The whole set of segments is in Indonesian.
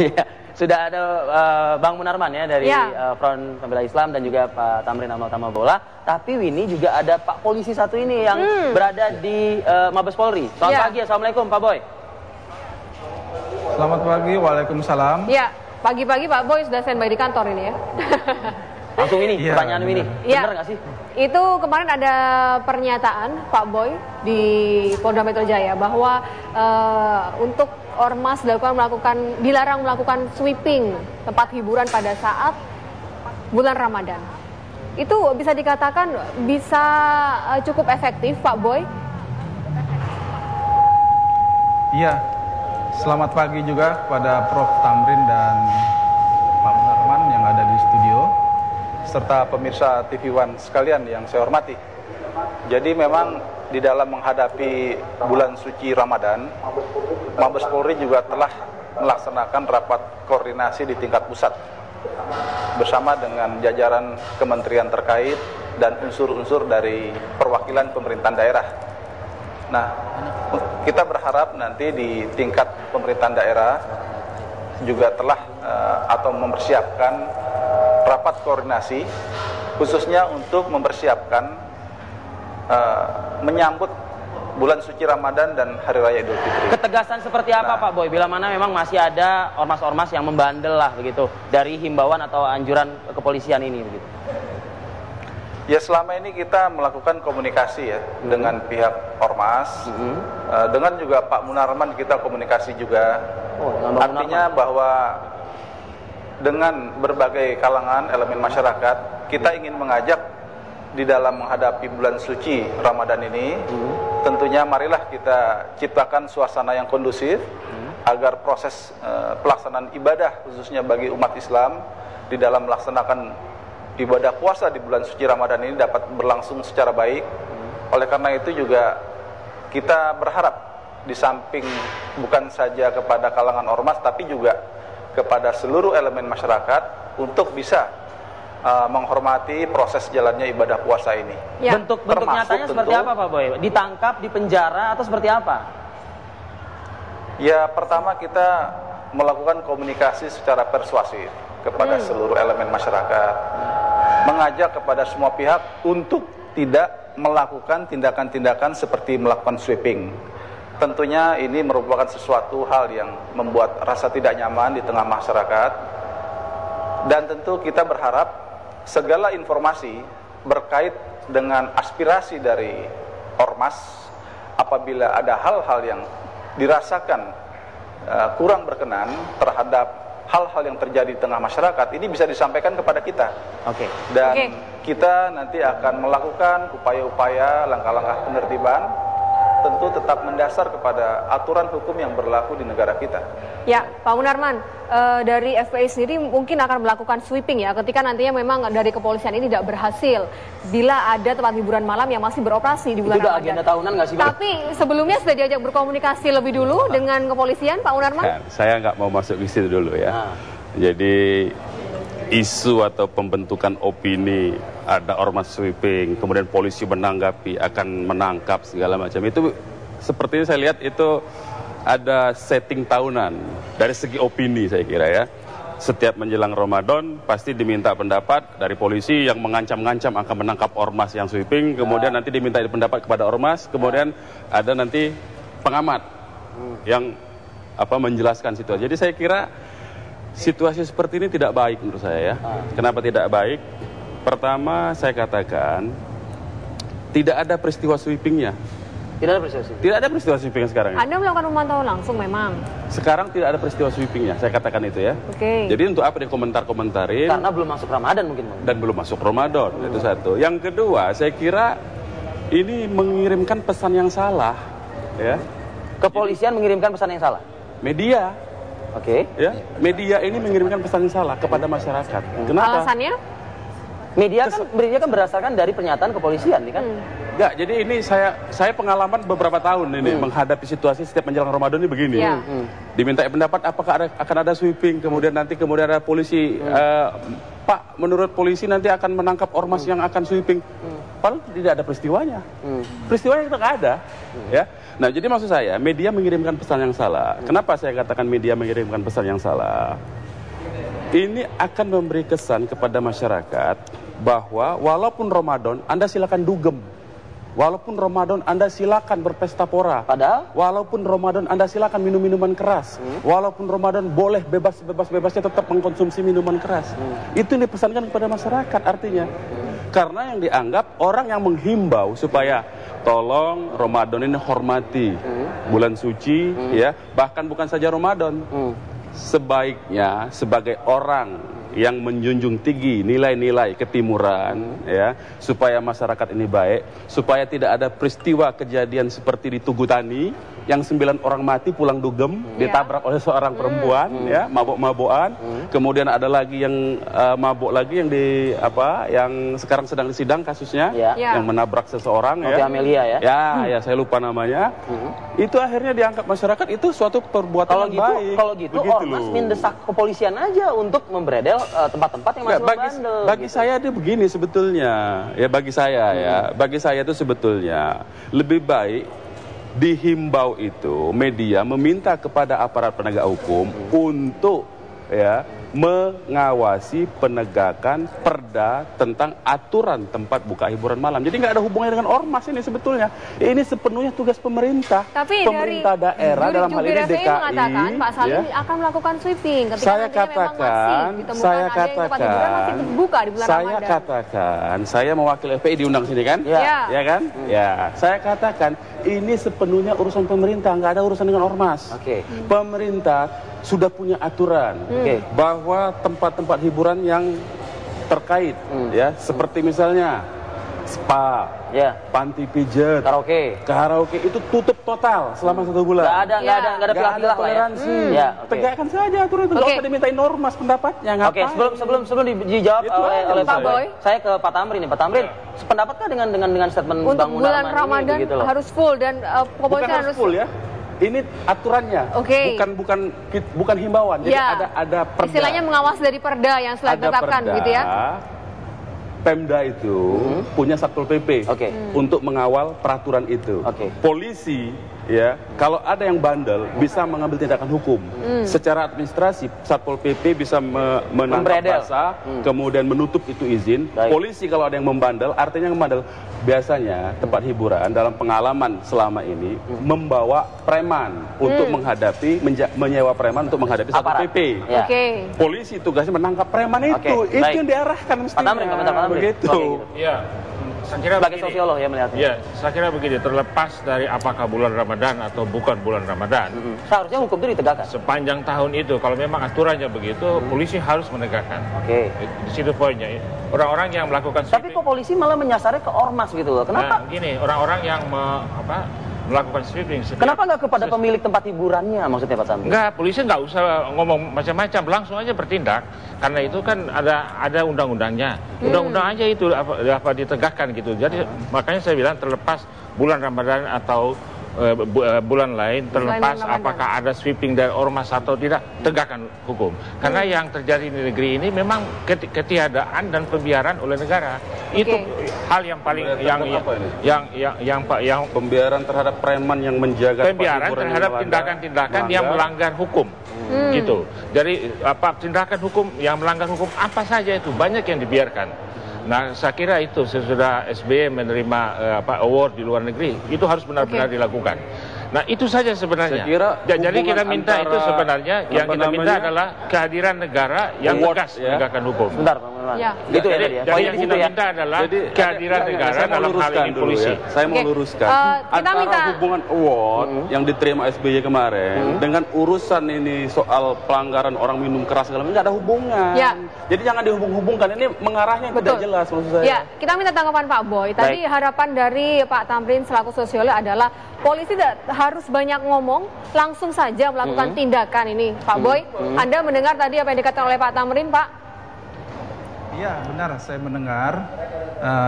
Iya, sudah ada Bang Munarman ya dari Front Pembela Islam dan juga Pak Tamrin Amal Tamabola. Tapi Winnie juga ada Pak Polisi satu ini yang berada di Mabes Polri. Selamat pagi, Assalamualaikum Pak Boy. Selamat pagi, waalaikumsalam. Ya, pagi-pagi Pak Boy sudah standby di kantor ini ya. Langsung ini, pertanyaan Winnie. Benar nggak sih? Itu kemarin ada pernyataan Pak Boy di Polda Metro Jaya bahwa untuk ormas dilarang melakukan sweeping tempat hiburan pada saat bulan Ramadan. Itu bisa dikatakan bisa cukup efektif Pak Boy? Iya, selamat pagi juga kepada Prof. Tamrin dan Pak Munarman yang ada di studio, serta pemirsa TV One sekalian yang saya hormati. Jadi memang di dalam menghadapi bulan suci Ramadan, Mabes Polri juga telah melaksanakan rapat koordinasi di tingkat pusat bersama dengan jajaran kementerian terkait dan unsur-unsur dari perwakilan pemerintahan daerah. Nah, kita berharap nanti di tingkat pemerintahan daerah juga telah atau mempersiapkan rapat koordinasi khususnya untuk mempersiapkan menyambut bulan suci Ramadan dan Hari Raya Idul Fitri. Ketegasan seperti apa Pak Boy? Bila mana memang masih ada ormas-ormas yang membandel lah begitu dari himbauan atau anjuran kepolisian ini begitu. Ya, selama ini kita melakukan komunikasi ya dengan pihak ormas, dengan juga Pak Munarman kita komunikasi juga. Artinya bahwa dengan berbagai kalangan elemen masyarakat, kita ingin mengajak di dalam menghadapi bulan suci Ramadan ini, tentunya marilah kita ciptakan suasana yang kondusif agar proses pelaksanaan ibadah khususnya bagi umat Islam di dalam melaksanakan ibadah puasa di bulan suci Ramadan ini dapat berlangsung secara baik. Oleh karena itu juga kita berharap di samping bukan saja kepada kalangan ormas tapi juga kepada seluruh elemen masyarakat untuk bisa menghormati proses jalannya ibadah puasa ini. Ya. Bentuk nyatanya seperti apa Pak Boy? Ditangkap, dipenjara atau seperti apa? Ya, pertama kita melakukan komunikasi secara persuasif kepada seluruh elemen masyarakat, mengajak kepada semua pihak untuk tidak melakukan tindakan-tindakan seperti melakukan sweeping. Tentunya ini merupakan sesuatu hal yang membuat rasa tidak nyaman di tengah masyarakat, dan tentu kita berharap segala informasi berkait dengan aspirasi dari ormas apabila ada hal-hal yang dirasakan kurang berkenan terhadap hal-hal yang terjadi di tengah masyarakat, ini bisa disampaikan kepada kita. Dan kita nanti akan melakukan upaya-upaya, langkah-langkah penertiban, tentu tetap mendasar kepada aturan hukum yang berlaku di negara kita. Ya, Pak Munarman, dari FPI sendiri mungkin akan melakukan sweeping ya, ketika nantinya memang dari kepolisian ini tidak berhasil, bila ada tempat hiburan malam yang masih beroperasi di bulan Ramadan. Itu udah agenda tahunan nggak sih Pak? Tapi sebelumnya sudah diajak berkomunikasi lebih dulu dengan kepolisian, Pak Munarman? Kan, saya nggak mau masuk ke situ dulu ya. Jadi isu atau pembentukan opini ada ormas sweeping, kemudian polisi menanggapi akan menangkap segala macam, itu sepertinya saya lihat itu ada setting tahunan dari segi opini saya kira ya. Setiap menjelang Ramadan pasti diminta pendapat dari polisi yang mengancam-ngancam akan menangkap ormas yang sweeping, kemudian nanti diminta pendapat kepada ormas, kemudian ada nanti pengamat yang menjelaskan situasi. Jadi saya kira situasi seperti ini tidak baik menurut saya ya. Kenapa tidak baik? Pertama saya katakan tidak ada peristiwa sweepingnya. Tidak ada peristiwa sweeping? Tidak ada peristiwa sweeping sekarang. Anda melakukan pemantauan langsung memang? Sekarang tidak ada peristiwa sweepingnya, saya katakan itu ya. Jadi untuk apa dikomentar-komentarin? Karena belum masuk Ramadan mungkin. Dan belum masuk Ramadan, itu satu. Yang kedua, saya kira ini mengirimkan pesan yang salah ya. Kepolisian mengirimkan pesan yang salah? Media. Ya, media ini mengirimkan pesan yang salah kepada masyarakat. Kenapa? Alasannya? Media kan berdasarkan dari pernyataan kepolisian, kan? Enggak, jadi ini saya pengalaman beberapa tahun ini menghadapi situasi setiap menjelang Ramadan ini begini. Diminta pendapat apakah akan ada sweeping, kemudian ada polisi, Pak, menurut polisi nanti akan menangkap ormas yang akan sweeping. padahal tidak ada peristiwanya. Peristiwanya itu nggak ada. Ya. Nah, jadi maksud saya, media mengirimkan pesan yang salah. Kenapa saya katakan media mengirimkan pesan yang salah? Ini akan memberi kesan kepada masyarakat bahwa walaupun Ramadan, Anda silakan dugem. Walaupun Ramadan Anda silakan berpesta pora. Padahal? Walaupun Ramadan Anda silakan minum minuman keras. Walaupun Ramadan boleh bebasnya tetap mengkonsumsi minuman keras. Itu yang dipesankan kepada masyarakat artinya. Karena yang dianggap orang yang menghimbau supaya tolong Ramadan ini hormati bulan suci, ya, bahkan bukan saja Ramadan. Sebaiknya sebagai orang yang menjunjung tinggi nilai-nilai ketimuran, ya, supaya masyarakat ini baik, supaya tidak ada peristiwa kejadian seperti di Tugu Tani yang 9 orang mati pulang dugem ditabrak oleh seorang perempuan, ya, mabuk-mabukan. Kemudian ada lagi yang mabuk lagi yang sekarang sedang disidang kasusnya, yang menabrak seseorang, ya. Amelia, ya. Ya, saya lupa namanya. Itu akhirnya dianggap masyarakat itu suatu perbuatan yang baik. Kalau gitu, ormas mendesak kepolisian aja untuk membredel tempat-tempat yang masih membandel. Bagi saya itu begini sebetulnya, ya, bagi saya itu sebetulnya lebih baik dihimbau itu media meminta kepada aparat penegak hukum untuk, ya, mengawasi penegakan perda tentang aturan tempat buka hiburan malam. Jadi nggak ada hubungannya dengan ormas ini sebetulnya. Ini sepenuhnya tugas pemerintah. Tapi pemerintah daerah dalam hal ini DKI mengatakan Pak Salim akan melakukan sweeping ketika saya katakan, saya mewakili FPI diundang sini kan? Ya kan? Ya, saya katakan ini sepenuhnya urusan pemerintah, nggak ada urusan dengan ormas. Pemerintah sudah punya aturan bahwa tempat-tempat hiburan yang terkait, ya, seperti misalnya spa, panti pijat, karaoke itu tutup total selama 1 bulan. Nggak ada pilah-pilah toleransi. Tegakkan saja aturan itu, nggak usah dimintain ormas pendapatnya. Sebelum dijawab oleh Pak Boy, saya ke Pak Tamrin nih. Pak Tamrin, sependaptkah dengan statement untuk Bang Munarman bulan Ramadan ini, gitu loh? harus full dan kepolisian harus full, ya. Ini aturannya, bukan himbauan. Jadi ada perda. Istilahnya mengawasi dari perda yang sudah ditetapkan, gitu ya. Pemda itu punya Satpol PP untuk mengawal peraturan itu. Polisi, ya, kalau ada yang bandel bisa mengambil tindakan hukum. Secara administrasi Satpol PP bisa menangkap basah, kemudian menutup itu izin. Polisi kalau ada yang membandel, artinya membandel. Biasanya tempat hiburan dalam pengalaman selama ini membawa preman untuk menghadapi, menyewa preman untuk menghadapi Satpol PP. Polisi tugasnya menangkap preman itu. Itu yang diarahkan mestinya. Begitu. Iya. Saya kira sebagai begini, sosiolog ya melihatnya. Ya, saya kira begini, terlepas dari apakah bulan Ramadan atau bukan bulan Ramadan, seharusnya hukum itu ditegakkan. Sepanjang tahun itu, kalau memang aturannya begitu, polisi harus menegakkan. Di situ poinnya. Orang-orang yang melakukan sweeping, tapi kok polisi malah menyasarnya ke ormas gitu loh? Kenapa? Nah, gini, orang-orang yang melakukan sweeping. Kenapa nggak kepada pemilik tempat hiburannya, maksudnya Pak Tamrin? Enggak, polisi nggak usah ngomong macam-macam, langsung aja bertindak. Karena itu kan ada undang-undangnya. Undang-undang aja itu apa ditegakkan gitu. Jadi makanya saya bilang terlepas bulan Ramadan atau bulan lain, terlepas apakah ada sweeping dari ormas atau tidak, tegakkan hukum. Karena yang terjadi di negeri ini memang ketiadaan dan pembiaran oleh negara. Itu hal yang paling yang pembiaran terhadap preman yang menjaga pembiaran terhadap tindakan-tindakan yang melanggar hukum. Gitu. Jadi tindakan hukum yang melanggar hukum apa saja itu banyak yang dibiarkan. Nah, saya kira itu sesudah SBY menerima award di luar negeri, itu harus benar-benar dilakukan. Nah, itu saja sebenarnya. Jadi kita minta itu sebenarnya, yang kita minta adalah kehadiran negara yang tegas menegakkan hukum. Sebentar, Pak Munarman. Gitu ya tadi ya. Jadi yang kita minta adalah kehadiran negara dalam hal ini polisi. Saya mau luruskan. Antara hubungan award yang diterima SBY kemarin dengan urusan ini soal pelanggaran orang minum keras segala macam nggak ada hubungan. Jadi jangan dihubung-hubungkan. Ini mengarahnya tidak jelas maksud saya. Ya, kita minta tanggapan Pak Boy. Tadi harapan dari Pak Tamrin selaku sosiolog adalah polisi tidak harus banyak ngomong, langsung saja melakukan tindakan ini. Pak Boy, Anda mendengar tadi apa yang dikatakan oleh Pak Tamrin, Pak? Iya, benar. Saya mendengar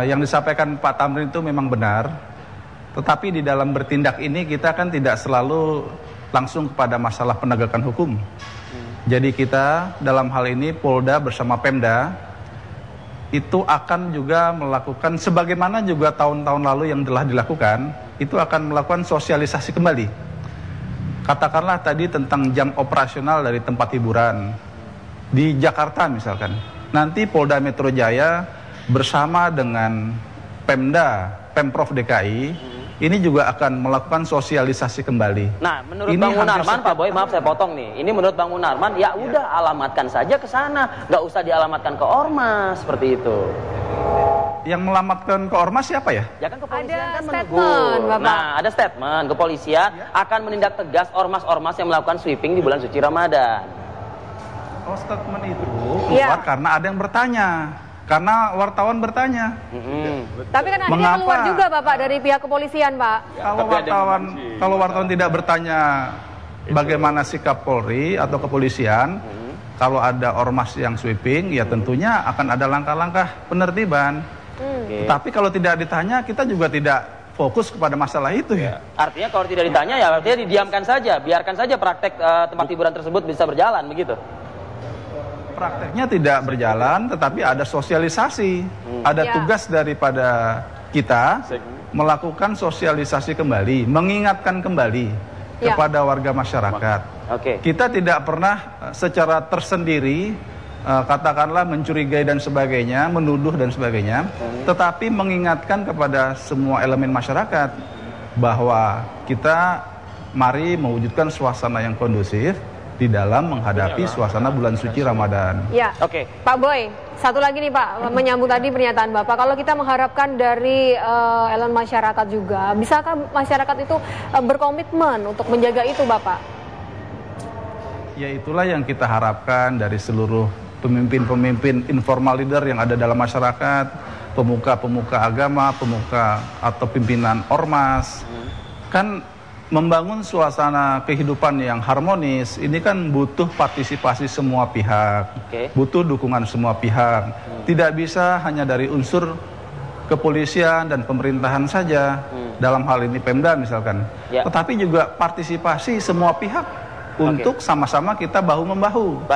yang disampaikan Pak Tamrin itu memang benar. Tetapi di dalam bertindak ini kita kan tidak selalu langsung kepada masalah penegakan hukum. Jadi kita dalam hal ini Polda bersama Pemda itu akan juga melakukan sebagaimana juga tahun-tahun lalu yang telah dilakukan, itu akan melakukan sosialisasi kembali. Katakanlah tadi tentang jam operasional dari tempat hiburan di Jakarta misalkan. Nanti Polda Metro Jaya bersama dengan Pemprov DKI ini juga akan melakukan sosialisasi kembali. Nah, menurut Bang Munarman, Pak Boy, maaf saya potong nih. Ini menurut Bang Munarman, ya udah alamatkan saja ke sana, nggak usah dialamatkan ke ormas seperti itu. Yang melamatkan ke ormas siapa ya? Ya kan kepolisian Ada kan statement, menegur. Bapak. Nah, ada statement kepolisian akan menindak tegas ormas-ormas yang melakukan sweeping di bulan suci Ramadan. Oh, statement itu keluar karena ada yang bertanya. Karena wartawan bertanya. Tapi kan akhirnya keluar juga Bapak dari pihak kepolisian, Pak. Kalau wartawan tidak bertanya bagaimana sikap Polri atau kepolisian, kalau ada ormas yang sweeping, ya tentunya akan ada langkah-langkah penertiban. Tapi kalau tidak ditanya, kita juga tidak fokus kepada masalah itu ya. Artinya kalau tidak ditanya ya artinya didiamkan saja, biarkan saja praktek tempat hiburan tersebut bisa berjalan begitu. Prakteknya tidak berjalan, tetapi ada sosialisasi, ada tugas daripada kita melakukan sosialisasi kembali, mengingatkan kembali kepada warga masyarakat. Kita tidak pernah secara tersendiri, katakanlah mencurigai dan sebagainya, menuduh dan sebagainya, tetapi mengingatkan kepada semua elemen masyarakat bahwa kita mari mewujudkan suasana yang kondusif di dalam menghadapi suasana bulan suci Ramadan. Ya, Pak Boy, satu lagi nih Pak, menyambung tadi pernyataan Bapak, kalau kita mengharapkan dari elemen masyarakat juga, bisakah masyarakat itu berkomitmen untuk menjaga itu Bapak? Ya itulah yang kita harapkan dari seluruh pemimpin-pemimpin informal leader yang ada dalam masyarakat, pemuka-pemuka agama, pemuka atau pimpinan ormas, kan membangun suasana kehidupan yang harmonis, ini kan butuh partisipasi semua pihak, butuh dukungan semua pihak. Tidak bisa hanya dari unsur kepolisian dan pemerintahan saja, dalam hal ini Pemda misalkan, tetapi juga partisipasi semua pihak untuk sama-sama kita bahu-membahu,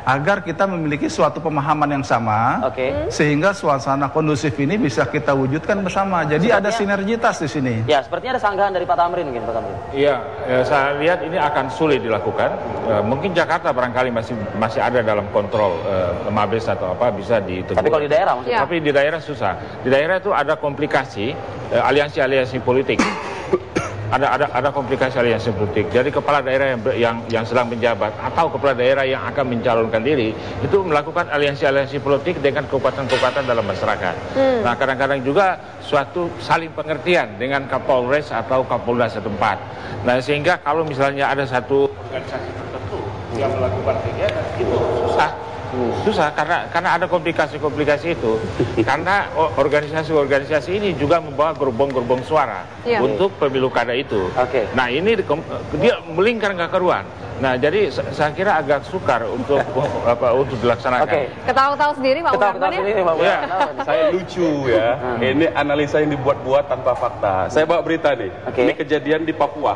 agar kita memiliki suatu pemahaman yang sama, sehingga suasana kondusif ini bisa kita wujudkan bersama. Jadi ada sinergitas di sini. Ya, sepertinya ada sanggahan dari Pak Tamrin mungkin, Pak Tamrin. Iya, saya lihat ini akan sulit dilakukan. Mungkin Jakarta barangkali masih ada dalam kontrol Mabes atau apa bisa ditegur. Tapi kalau di daerah maksudnya? Tapi di daerah susah. Di daerah itu ada komplikasi aliansi-aliansi politik. Ada komplikasi aliansi politik. Jadi kepala daerah yang sedang menjabat atau kepala daerah yang akan mencalonkan diri itu melakukan aliansi-aliansi politik dengan kekuatan-kekuatan dalam masyarakat. Nah, kadang-kadang juga suatu saling pengertian dengan Kapolres atau Kapolda setempat. Nah, sehingga kalau misalnya ada satu organisasi tertentu yang melakukan kegiatan itu susah karena ada komplikasi-komplikasi itu. Karena organisasi-organisasi ini juga membawa gerbong-gerbong suara untuk pemilu kada itu. Nah, ini dia melingkar nggak keruan. Nah, jadi saya kira agak sukar untuk dilaksanakan. Ketawa-ketawa sendiri Pak Munarman ya? Saya lucu ya. Ini analisa yang dibuat-buat tanpa fakta. Saya bawa berita nih. Ini kejadian di Papua.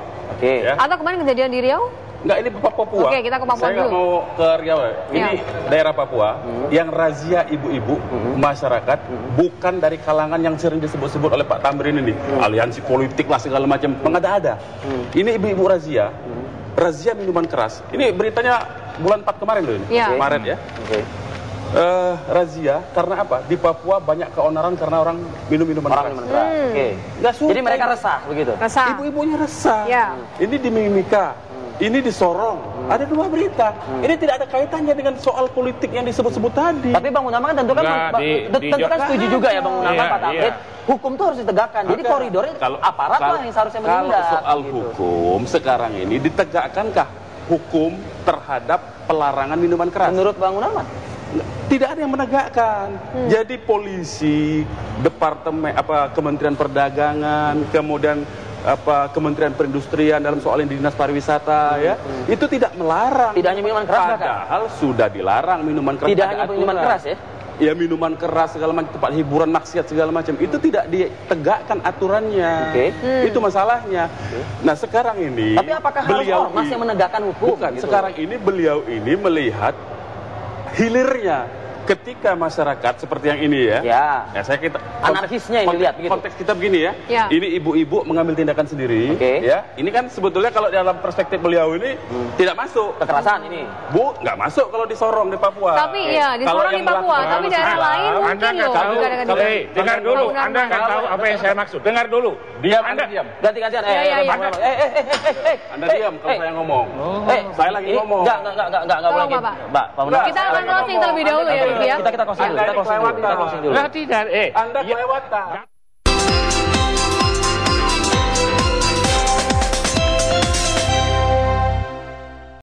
Atau kemarin kejadian di Riau? Enggak, ini Papua. Kita ke Papua Saya nggak mau ke Riau. Ini daerah Papua yang razia ibu-ibu masyarakat bukan dari kalangan yang sering disebut-sebut oleh Pak Tamrin ini. Aliansi politik lah segala macam. Mengada-ada. Ini ibu-ibu razia. Razia minuman keras. Ini beritanya bulan 4 kemarin loh ini. Maret ya. Razia karena apa? Di Papua banyak keonaran karena orang minum minuman keras. Jadi mereka resah begitu. Ibu-ibunya resah. Ini di Mimika. Ini di Sorong, ada 2 berita. Ini tidak ada kaitannya dengan soal politik yang disebut-sebut tadi. Tapi Bang Munarman kan tentu kan setuju juga ya Bang Munarman, Pak Tamrin. Hukum itu harus ditegakkan. Jadi koridornya aparat lah yang seharusnya menindak. Kalau soal hukum sekarang ini ditegakkankah hukum terhadap pelarangan minuman keras? Menurut Bang Munarman? Tidak ada yang menegakkan. Jadi polisi, departemen Kementerian Perdagangan, kemudian Kementerian Perindustrian dalam soal yang di Dinas Pariwisata itu tidak melarang. Tidak hanya minuman keras, padahal sudah dilarang minuman keras. Tidak hanya minuman keras ya? Ya, minuman keras segala macam, tempat hiburan, maksiat segala macam itu tidak ditegakkan aturannya. Itu masalahnya. Nah, sekarang ini tapi apakah harus ormas yang menegakkan hukum? Bukan, sekarang ini beliau ini melihat hilirnya. ketika masyarakat seperti yang ini ya, ya saya kita anarkisnya ini lihat begitu. Konteks kita begini ya, ini ibu-ibu mengambil tindakan sendiri, ya. Ini kan sebetulnya kalau dalam perspektif beliau ini tidak masuk kekerasan ini. Bu, nggak masuk kalau di Sorong di Papua. Tapi ya di Sorong di Papua, tapi daerah lain mungkin loh. Dengar dulu, Anda nggak tahu apa yang saya maksud. Dengar dulu. Diam, Anda diam. Ganti-gantian. Anda diam kalau saya ngomong. Saya lagi ngomong. Enggak boleh. Mbak, kita akan closing terlebih dahulu ya, Riki ya. Kita closing dulu. Anda kelewatan.